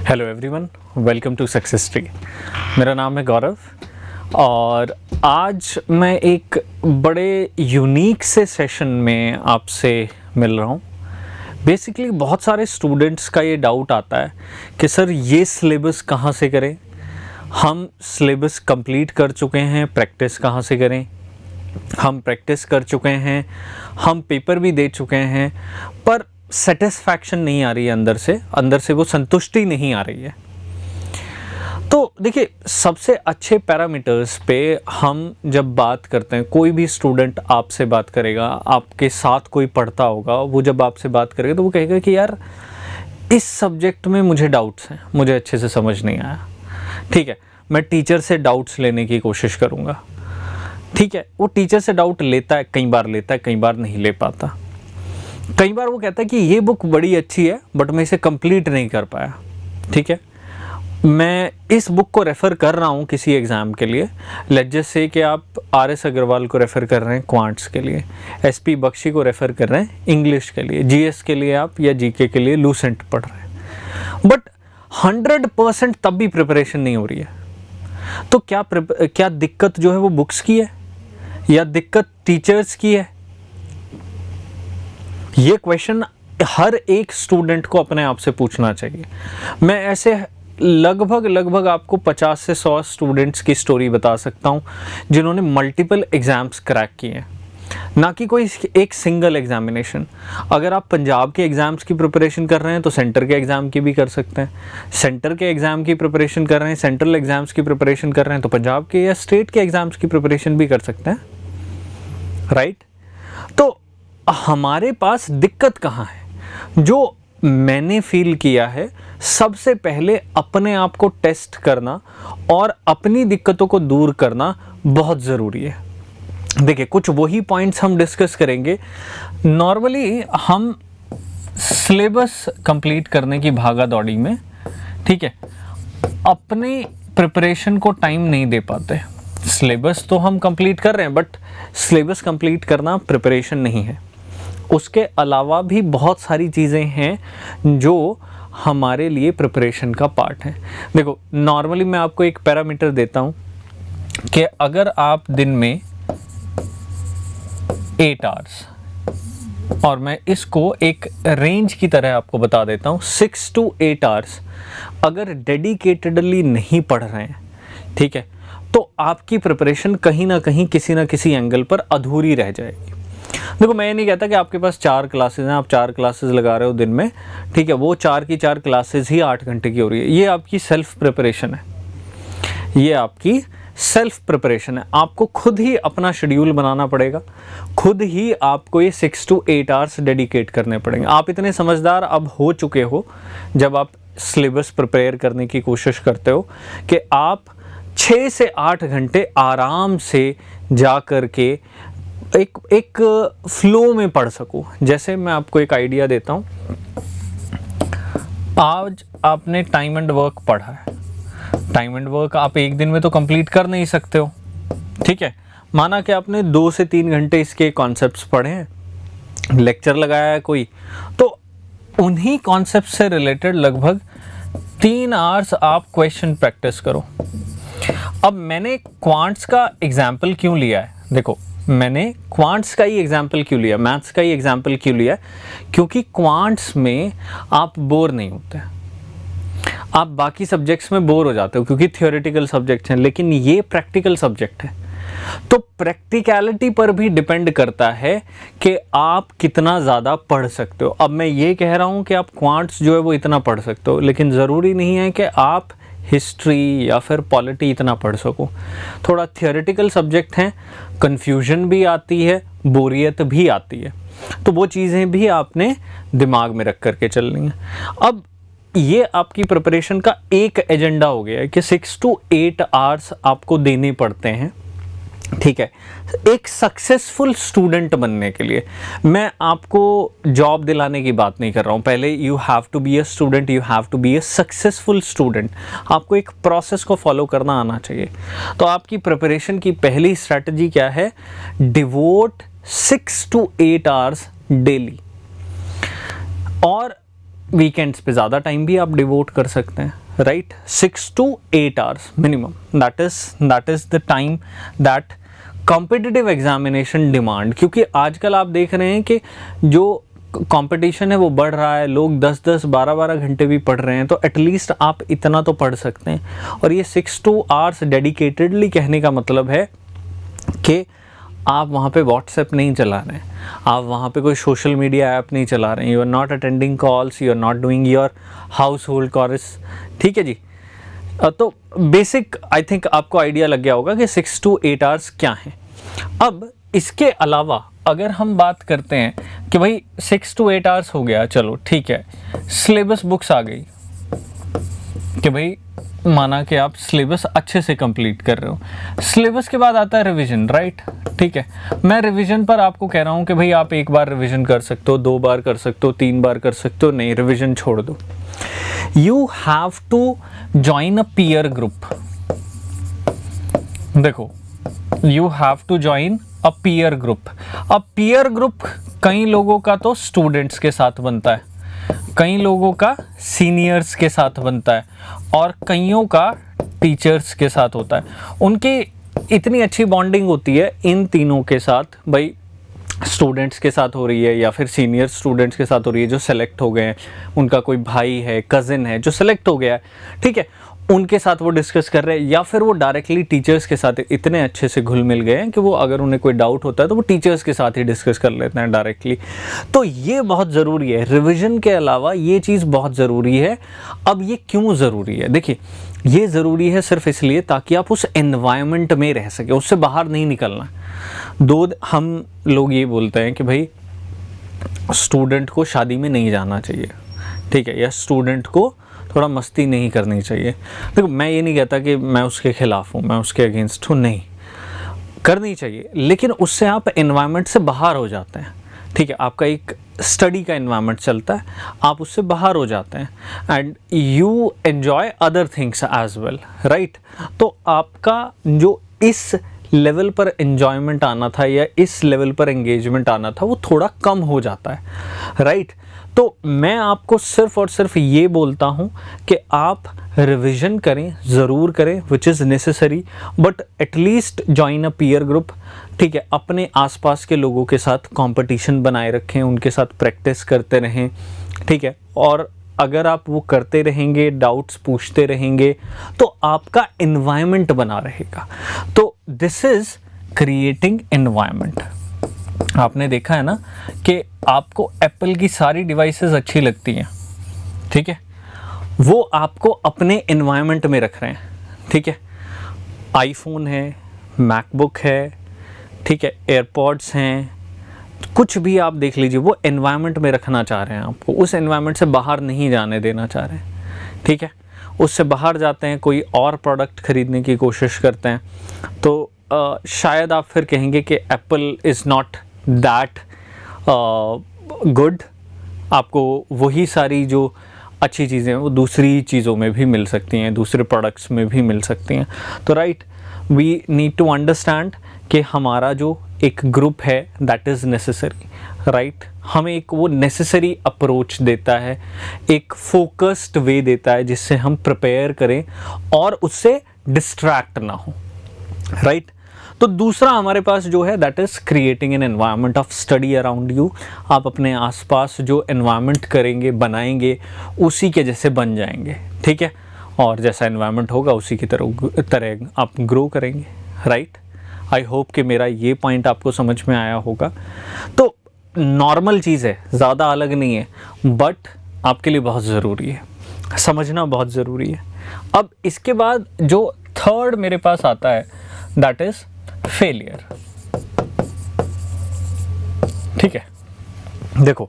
Hello everyone, welcome to success tree. मेरा नाम है गौरव और आज मैं एक बड़े यूनिक से सेशन में आपसे मिल रहा हूँ। बेसिकली बहुत सारे स्टूडेंट्स का ये डाउट आता है कि सर ये सिलेबस कहाँ से करें, हम सिलेबस कंप्लीट कर चुके हैं, प्रैक्टिस कहाँ से करें। हम प्रैक्टिस कर चुके हैं, हम पेपर भी दे चुके हैं, पर सेटिस्फैक्शन नहीं आ रही है, अंदर से वो संतुष्टि नहीं आ रही है। तो देखिए, सबसे अच्छे पैरामीटर्स पे हम जब बात करते हैं, कोई भी स्टूडेंट आपसे बात करेगा, आपके साथ कोई पढ़ता होगा, वो जब आपसे बात करेगा तो वो कहेगा कि यार इस सब्जेक्ट में मुझे डाउट्स हैं, मुझे अच्छे से समझ नहीं आया। ठीक है, मैं टीचर से डाउट्स लेने की कोशिश करूँगा। ठीक है, वो टीचर से डाउट लेता है, कई बार लेता है, कई बार नहीं ले पाता। कई बार वो कहता है कि ये बुक बड़ी अच्छी है बट मैं इसे कंप्लीट नहीं कर पाया। ठीक है, मैं इस बुक को रेफ़र कर रहा हूँ किसी एग्ज़ाम के लिए। लेट्स जस्ट से कि आप RS अग्रवाल को रेफ़र कर रहे हैं क्वांट्स के लिए, SP बख्शी को रेफ़र कर रहे हैं इंग्लिश के लिए, GS के लिए आप या GK के लिए लूसेंट पढ़ रहे हैं, बट 100% तब भी प्रिपरेशन नहीं हो रही है। तो क्या दिक्कत जो है वो बुक्स की है या दिक्कत टीचर्स की है? ये क्वेश्चन हर एक स्टूडेंट को अपने आप से पूछना चाहिए। मैं ऐसे लगभग आपको 50 से 100 स्टूडेंट्स की स्टोरी बता सकता हूँ जिन्होंने मल्टीपल एग्ज़ाम्स क्रैक किए हैं, ना कि कोई एक सिंगल एग्जामिनेशन। अगर आप पंजाब के एग्ज़ाम्स की प्रिपरेशन कर रहे हैं तो सेंटर के एग्ज़ाम की भी कर सकते हैं। सेंटर के एग्ज़ाम की प्रिपरेशन कर रहे हैं, सेंट्रल एग्ज़ाम्स की प्रिपरेशन कर रहे हैं तो पंजाब के या स्टेट के एग्ज़ाम्स की प्रिपरेशन भी कर सकते हैं, राइट? तो हमारे पास दिक्कत कहाँ है? जो मैंने फील किया है, सबसे पहले अपने आप को टेस्ट करना और अपनी दिक्कतों को दूर करना बहुत ज़रूरी है। देखिए, कुछ वही पॉइंट्स हम डिस्कस करेंगे। नॉर्मली हम सिलेबस कंप्लीट करने की भागा दौड़ी में, ठीक है, अपने प्रिपरेशन को टाइम नहीं दे पाते। सिलेबस तो हम कंप्लीट कर रहे हैं बट सिलेबस कंप्लीट करना प्रिपरेशन नहीं है। उसके अलावा भी बहुत सारी चीज़ें हैं जो हमारे लिए प्रिपरेशन का पार्ट है। देखो, नॉर्मली मैं आपको एक पैरामीटर देता हूँ कि अगर आप दिन में 8 आवर्स, और मैं इसको एक रेंज की तरह आपको बता देता हूँ, 6 to 8 आवर्स अगर डेडिकेटेडली नहीं पढ़ रहे हैं, ठीक है, तो आपकी प्रिपरेशन कहीं ना कहीं किसी ना किसी एंगल पर अधूरी रह जाएगी। देखो, मैं ये नहीं कहता कि आपके पास 4 क्लासेस हैं, आप 4 क्लासेस लगा रहे हो दिन में, ठीक है, वो 4 की 4 क्लासेस ही 8 घंटे की हो रही है। ये आपकी सेल्फ प्रिपरेशन है, ये आपकी सेल्फ प्रिपरेशन है। आपको खुद ही अपना शेड्यूल बनाना पड़ेगा, खुद ही आपको ये 6 to 8 आवर्स डेडिकेट करने पड़ेंगे। आप इतने समझदार अब हो चुके हो जब आप सिलेबस प्रिपेयर करने की कोशिश करते हो कि आप 6 से 8 घंटे आराम से जा कर के एक फ्लो में पढ़ सको। जैसे मैं आपको एक आइडिया देता हूँ, आज आपने टाइम एंड वर्क पढ़ा है। टाइम एंड वर्क आप एक दिन में तो कंप्लीट कर नहीं सकते हो, ठीक है। माना कि आपने 2 से 3 घंटे इसके कॉन्सेप्ट्स पढ़े हैं, लेक्चर लगाया है कोई, तो उन्हीं कॉन्सेप्ट से रिलेटेड लगभग 3 आवर्स आप क्वेश्चन प्रैक्टिस करो। अब मैंने क्वांट्स का एग्जाम्पल क्यों लिया है? देखो, मैंने क्वांट्स का ही एग्जाम्पल क्यों लिया, मैथ्स का ही एग्जाम्पल क्यों लिया? क्योंकि क्वांट्स में आप बोर नहीं होते। आप बाकी सब्जेक्ट्स में बोर हो जाते हो क्योंकि थियोरेटिकल सब्जेक्ट्स हैं, लेकिन ये प्रैक्टिकल सब्जेक्ट है। तो प्रैक्टिकलिटी पर भी डिपेंड करता है कि आप कितना ज़्यादा पढ़ सकते हो। अब मैं ये कह रहा हूँ कि आप क्वांट्स जो है वो इतना पढ़ सकते हो, लेकिन ज़रूरी नहीं है कि आप हिस्ट्री या फिर पॉलिटी इतना पढ़ सको। थोड़ा थियोरेटिकल सब्जेक्ट हैं, कन्फ्यूजन भी आती है, बोरियत भी आती है, तो वो चीज़ें भी आपने दिमाग में रख करके चलनी है। अब ये आपकी प्रिपरेशन का एक एजेंडा हो गया है कि 6 to 8 आवर्स आपको देने पड़ते हैं, ठीक है, एक सक्सेसफुल स्टूडेंट बनने के लिए। मैं आपको जॉब दिलाने की बात नहीं कर रहा हूँ। पहले you have to be a student, you have to be a successful student. आपको एक प्रोसेस को फॉलो करना आना चाहिए। तो आपकी प्रिपरेशन की पहली स्ट्रैटेजी क्या है? Devote 6 to 8 hours daily. और वीकेंड्स पे ज़्यादा टाइम भी आप डिवोट कर सकते हैं, right. 6 to 8 hours minimum, that is the time that competitive examination demand. क्योंकि आजकल आप देख रहे हैं कि जो कंपटीशन है वो बढ़ रहा है, लोग 10-10 12-12 घंटे भी पढ़ रहे हैं, तो एटलीस्ट आप इतना तो पढ़ सकते हैं। और ये 6 to 8 आवर्स डेडिकेटेडली कहने का मतलब है कि आप वहाँ पे व्हाट्सएप नहीं चला रहे हैं, आप वहाँ पे कोई सोशल मीडिया ऐप नहीं चला रहे हैं, you are not attending calls, you are not doing your household chores, ठीक है जी। तो बेसिक आई थिंक आपको आइडिया लग गया होगा कि 6 to 8 आवर्स क्या हैं। अब इसके अलावा अगर हम बात करते हैं कि भाई 6 to 8 आवर्स हो गया, चलो ठीक है, सिलेबस बुक्स आ गई कि भाई माना कि आप सिलेबस अच्छे से कंप्लीट कर रहे हो। सिलेबस के बाद आता है रिवीजन, राइट, ठीक है। मैं रिवीजन पर आपको कह रहा हूँ कि भाई आप एक बार रिवीजन कर सकते हो, 2 बार कर सकते हो, 3 बार कर सकते हो, नहीं रिवीजन छोड़ दो। You have to join a peer group. देखो, you have to join a peer group. अब पीयर ग्रुप कई लोगों का तो स्टूडेंट्स के साथ बनता है, कई लोगों का सीनियर्स के साथ बनता है, और कईयों का टीचर्स के साथ होता है। उनकी इतनी अच्छी बॉन्डिंग होती है इन तीनों के साथ, भाई स्टूडेंट्स के साथ हो रही है या फिर सीनियर स्टूडेंट्स के साथ हो रही है जो सेलेक्ट हो गए हैं, उनका कोई भाई है, कज़िन है जो सेलेक्ट हो गया है, ठीक है, उनके साथ वो डिस्कस कर रहे हैं, या फिर वो डायरेक्टली टीचर्स के साथ इतने अच्छे से घुल मिल गए हैं कि वो अगर उन्हें कोई डाउट होता है तो वो टीचर्स के साथ ही डिस्कस कर लेते हैं डायरेक्टली। तो ये बहुत ज़रूरी है, रिवीजन के अलावा ये चीज़ बहुत ज़रूरी है। अब ये क्यों ज़रूरी है? देखिए, ये ज़रूरी है सिर्फ इसलिए ताकि आप उस एनवायरनमेंट में रह सके, उससे बाहर नहीं निकलना। हम लोग ये बोलते हैं कि भाई स्टूडेंट को शादी में नहीं जाना चाहिए, ठीक है, या स्टूडेंट को थोड़ा मस्ती नहीं करनी चाहिए। देखो, मैं ये नहीं कहता कि मैं उसके खिलाफ हूँ, मैं उसके अगेंस्ट हूँ, नहीं, करनी चाहिए, लेकिन उससे आप एनवायरनमेंट से बाहर हो जाते हैं, ठीक है। आपका एक स्टडी का एनवायरनमेंट चलता है, आप उससे बाहर हो जाते हैं and you enjoy other things as well, right. तो आपका जो इस लेवल पर एन्जॉयमेंट आना था या इस लेवल पर एंगेजमेंट आना था वो थोड़ा कम हो जाता है, राइट। तो मैं आपको सिर्फ और सिर्फ ये बोलता हूँ कि आप रिवीजन करें, ज़रूर करें, which is necessary, but at least join a peer group, ठीक है। अपने आसपास के लोगों के साथ कंपटीशन बनाए रखें, उनके साथ प्रैक्टिस करते रहें, ठीक है। और अगर आप वो करते रहेंगे, डाउट्स पूछते रहेंगे, तो आपका एनवायरनमेंट बना रहेगा। तो दिस इज़ क्रिएटिंग एनवायरनमेंट। आपने देखा है ना कि आपको एप्पल की सारी डिवाइसेस अच्छी लगती हैं, ठीक है, वो आपको अपने एनवायरनमेंट में रख रहे हैं, ठीक है। आईफोन है, मैकबुक है, ठीक है, एयरपॉड्स हैं, कुछ भी आप देख लीजिए, वो एनवायरनमेंट में रखना चाह रहे हैं आपको, उस एनवायरनमेंट से बाहर नहीं जाने देना चाह रहे हैं, ठीक है। उससे बाहर जाते हैं, कोई और प्रोडक्ट खरीदने की कोशिश करते हैं, तो शायद आप फिर कहेंगे कि Apple is not that good. आपको वही सारी जो अच्छी चीज़ें हैं वो दूसरी चीज़ों में भी मिल सकती हैं, दूसरे प्रोडक्ट्स में भी मिल सकती हैं। तो right, we need to understand कि हमारा जो एक ग्रुप है दैट इज़ नेसेसरी, राइट। हमें एक वो नेसेसरी अप्रोच देता है, एक फोकस्ड वे देता है जिससे हम प्रिपेयर करें और उससे डिस्ट्रैक्ट ना हो, राइट। तो दूसरा हमारे पास जो है that is creating an environment of study around you. आप अपने आसपास जो एनवायरनमेंट करेंगे, बनाएंगे, उसी के जैसे बन जाएंगे, ठीक है। और जैसा एनवायरनमेंट होगा उसी की तरह आप ग्रो करेंगे, राइट। आई होप कि मेरा ये पॉइंट आपको समझ में आया होगा। तो नॉर्मल चीज़ है, ज़्यादा अलग नहीं है, बट आपके लिए बहुत ज़रूरी है, समझना बहुत ज़रूरी है। अब इसके बाद जो थर्ड मेरे पास आता है दैट इज़ फेलियर, ठीक है। देखो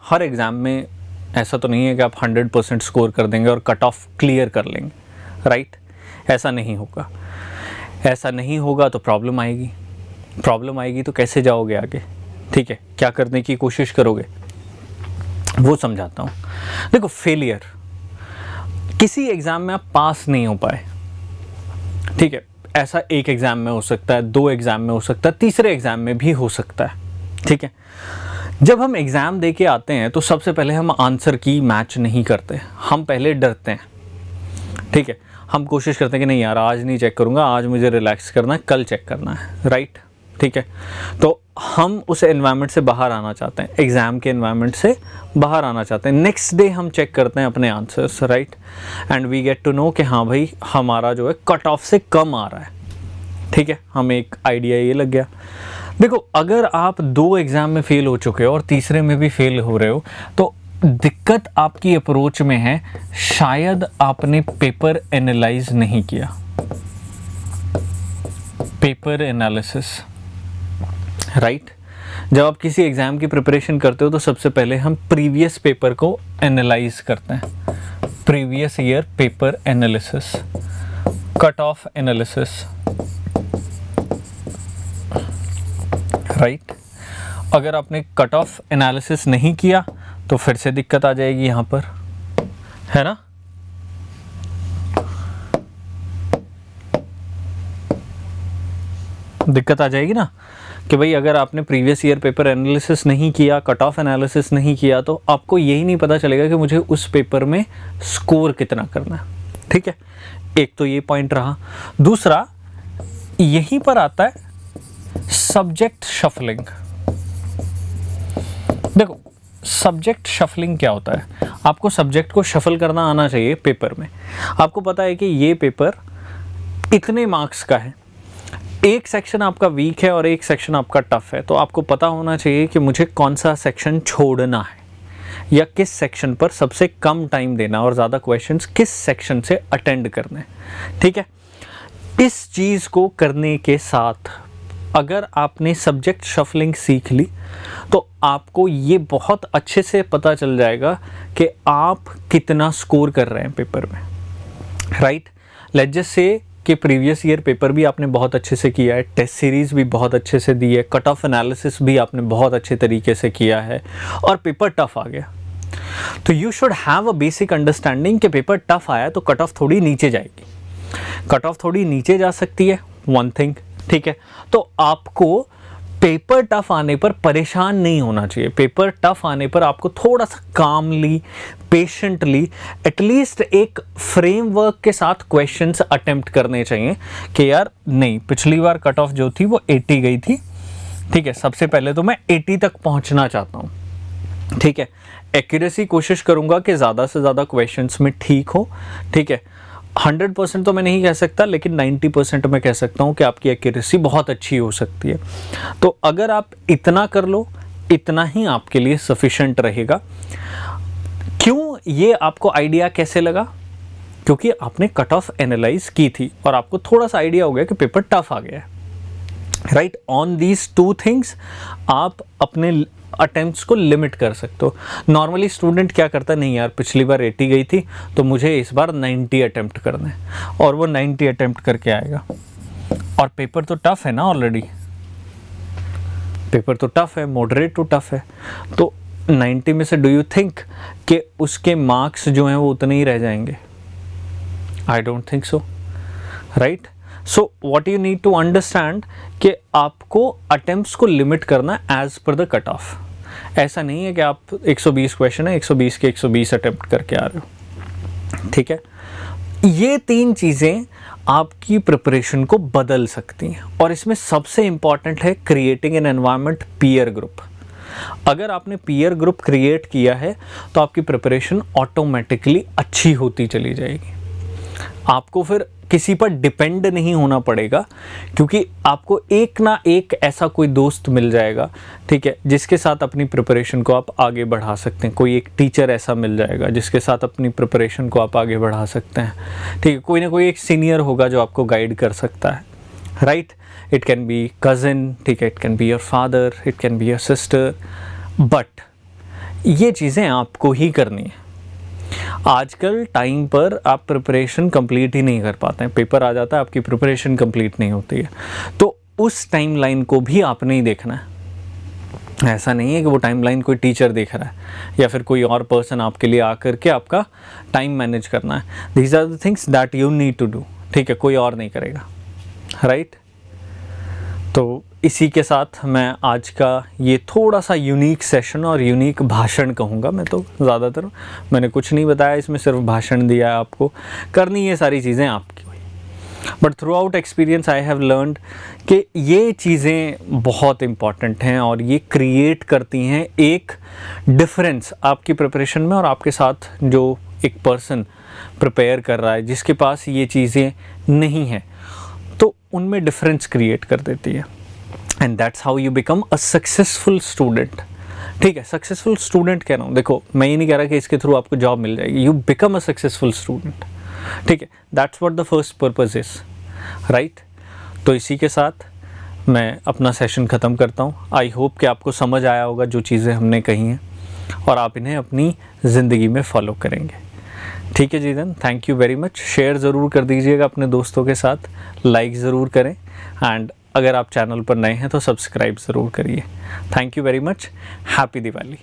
हर एग्ज़ाम में ऐसा तो नहीं है कि आप 100% स्कोर कर देंगे और कट ऑफ क्लियर कर लेंगे, राइट। ऐसा नहीं होगा, ऐसा नहीं होगा तो प्रॉब्लम आएगी, प्रॉब्लम आएगी तो कैसे जाओगे आगे, ठीक है, क्या करने की कोशिश करोगे, वो समझाता हूँ। देखो, फेलियर, किसी एग्ज़ाम में आप पास नहीं हो पाए, ठीक है, ऐसा एक एग्ज़ाम में हो सकता है, 2 एग्ज़ाम में हो सकता है, तीसरे एग्ज़ाम में भी हो सकता है, ठीक है। जब हम एग्ज़ाम दे के आते हैं तो सबसे पहले हम आंसर की मैच नहीं करते, हम पहले डरते हैं, ठीक है। हम कोशिश करते हैं कि नहीं यार आज नहीं चेक करूँगा, आज मुझे रिलैक्स करना है, कल चेक करना है, राइट, ठीक है। तो हम उस एनवायरनमेंट से बाहर आना चाहते हैं, एग्ज़ाम के एनवायरनमेंट से बाहर आना चाहते हैं। नेक्स्ट डे हम चेक करते हैं अपने answers, right, and we get to know कि हाँ भाई हमारा जो है कट ऑफ से कम आ रहा है, ठीक है। हमें एक आइडिया ये लग गया। देखो, अगर आप 2 एग्ज़ाम में फ़ेल हो चुके हो और तीसरे में भी फ़ेल हो रहे हो तो दिक्कत आपकी अप्रोच में है, शायद आपने पेपर एनालाइज नहीं किया, पेपर एनालिसिस, राइट। जब आप किसी एग्ज़ाम की प्रिपरेशन करते हो तो सबसे पहले हम प्रीवियस पेपर को एनालाइज करते हैं, previous year paper analysis, cut off analysis, right. अगर आपने कट ऑफ एनालिसिस नहीं किया तो फिर से दिक्कत आ जाएगी यहाँ पर, है ना। दिक्कत आ जाएगी ना कि भाई अगर आपने प्रीवियस ईयर पेपर एनालिसिस नहीं किया, कट ऑफ एनालिसिस नहीं किया, तो आपको यही नहीं पता चलेगा कि मुझे उस पेपर में स्कोर कितना करना है, ठीक है। एक तो ये पॉइंट रहा। दूसरा, यहीं पर आता है सब्जेक्ट शफलिंग। देखो, सब्जेक्ट शफलिंग क्या होता है? आपको सब्जेक्ट को शफल करना आना चाहिए पेपर में। आपको पता है कि ये पेपर इतने मार्क्स का है, एक सेक्शन आपका वीक है और एक सेक्शन आपका टफ है, तो आपको पता होना चाहिए कि मुझे कौन सा सेक्शन छोड़ना है या किस सेक्शन पर सबसे कम टाइम देना और ज़्यादा क्वेश्चंस किस सेक्शन से अटेंड करने, ठीक है। इस चीज़ को करने के साथ अगर आपने सब्जेक्ट शफलिंग सीख ली तो आपको ये बहुत अच्छे से पता चल जाएगा कि आप कितना स्कोर कर रहे हैं पेपर में, राइट। लेट्स जस्ट से कि प्रीवियस ईयर पेपर भी आपने बहुत अच्छे से किया है, टेस्ट सीरीज़ भी बहुत अच्छे से दी है, कट ऑफ एनालिसिस भी आपने बहुत अच्छे तरीके से किया है और पेपर टफ आ गया, तो you should have a basic understanding कि पेपर टफ आया तो कट ऑफ थोड़ी नीचे जाएगी, कट ऑफ थोड़ी नीचे जा सकती है, वन थिंग, ठीक है। तो आपको पेपर टफ आने पर परेशान नहीं होना चाहिए। पेपर टफ आने पर आपको थोड़ा सा कामली, पेशेंटली, एटलीस्ट एक फ्रेमवर्क के साथ क्वेश्चंस अटेम्प्ट करने चाहिए कि यार नहीं, पिछली बार कट ऑफ जो थी वो 80 गई थी, ठीक है, सबसे पहले तो मैं 80 तक पहुंचना चाहता हूं, ठीक है। एक्यूरेसी कोशिश करूंगा कि ज़्यादा से ज़्यादा क्वेश्चंस में ठीक हो, ठीक है। 100% तो मैं नहीं कह सकता, लेकिन 90% मैं कह सकता हूँ कि आपकी एक्यूरेसी बहुत अच्छी हो सकती है। तो अगर आप इतना कर लो, इतना ही आपके लिए सफिशेंट रहेगा। क्यों, ये आपको आइडिया कैसे लगा? क्योंकि आपने कट ऑफ एनालाइज की थी और आपको थोड़ा सा आइडिया हो गया कि पेपर टफ आ गया है, राइट। ऑन दीज 2 थिंग्स आप अपने अटेम्प्ट्स को लिमिट कर सकते हो। नॉर्मली स्टूडेंट क्या करता है, नहीं यार पिछली बार 80 गई थी तो मुझे इस बार 90 अटेम्प्ट करना है, और वो 90 अटेम्प्ट करके आएगा और पेपर तो टफ है ना, ऑलरेडी पेपर तो टफ है, मॉडरेट टू टफ है, तो 90 में से डू यू थिंक कि उसके मार्क्स जो हैं वो उतने ही रह जाएंगे? I don't think so, right. So what you need to understand कि आपको अटेम्प्ट्स को लिमिट करना as per the cut off. ऐसा नहीं है कि आप 120 क्वेश्चन है, 120 के 120 अटेम्प्ट करके आ रहे हो, ठीक है। ये 3 चीज़ें आपकी प्रिपरेशन को बदल सकती हैं, और इसमें सबसे इंपॉर्टेंट है creating an environment, peer group. अगर आपने पीयर ग्रुप क्रिएट किया है तो आपकी प्रिपरेशन ऑटोमेटिकली अच्छी होती चली जाएगी। आपको फिर किसी पर डिपेंड नहीं होना पड़ेगा, क्योंकि आपको एक ना एक ऐसा कोई दोस्त मिल जाएगा, ठीक है, जिसके साथ अपनी प्रिपरेशन को आप आगे बढ़ा सकते हैं। कोई एक टीचर ऐसा मिल जाएगा जिसके साथ अपनी प्रिपरेशन को आप आगे बढ़ा सकते हैं, ठीक है। कोई ना कोई एक सीनियर होगा जो आपको गाइड कर सकता है, right. It can be cousin, ठीक है, it can be your father, it can be your sister, but ये चीज़ें आपको ही करनी है। आजकल टाइम पर आप प्रिपरेशन कंप्लीट ही नहीं कर पाते हैं, पेपर आ जाता है, आपकी प्रिपरेशन कंप्लीट नहीं होती है, तो उस टाइमलाइन को भी आपने ही देखना है। ऐसा नहीं है कि वो टाइमलाइन कोई टीचर देख रहा है या फिर कोई और पर्सन आपके लिए आकर के आपका टाइम मैनेज करना है। These are the things that you need to do, ठीक है, कोई और नहीं करेगा, राइट। तो इसी के साथ मैं आज का ये थोड़ा सा यूनिक सेशन और यूनिक भाषण कहूँगा, मैं तो ज़्यादातर मैंने कुछ नहीं बताया इसमें, सिर्फ भाषण दिया है आपको, करनी ये सारी चीज़ें आपकी हुई। But through out experience I have learned कि ये चीज़ें बहुत इम्पॉर्टेंट हैं और ये क्रिएट करती हैं एक डिफरेंस आपकी प्रिपरेशन में और आपके साथ जो एक पर्सन प्रिपेयर कर रहा है जिसके पास ये चीज़ें नहीं हैं, तो उनमें डिफरेंस क्रिएट कर देती है। And that's how you become a successful student. ठीक है, सक्सेसफुल स्टूडेंट कह रहा हूँ, देखो मैं ये नहीं कह रहा कि इसके थ्रू आपको जॉब मिल जाएगी, you become a successful student. ठीक है, that's what the first purpose is, right. तो इसी के साथ मैं अपना सेशन ख़त्म करता हूँ। आई होप कि आपको समझ आया होगा जो चीज़ें हमने कही हैं और आप इन्हें अपनी ज़िंदगी में फॉलो करेंगे। ठीक है जी, then thank you very much. Share ज़रूर कर दीजिएगा अपने दोस्तों के साथ, लाइक ज़रूर करें एंड अगर आप चैनल पर नए हैं तो सब्सक्राइब ज़रूर करिए। Thank you very much. Happy Diwali.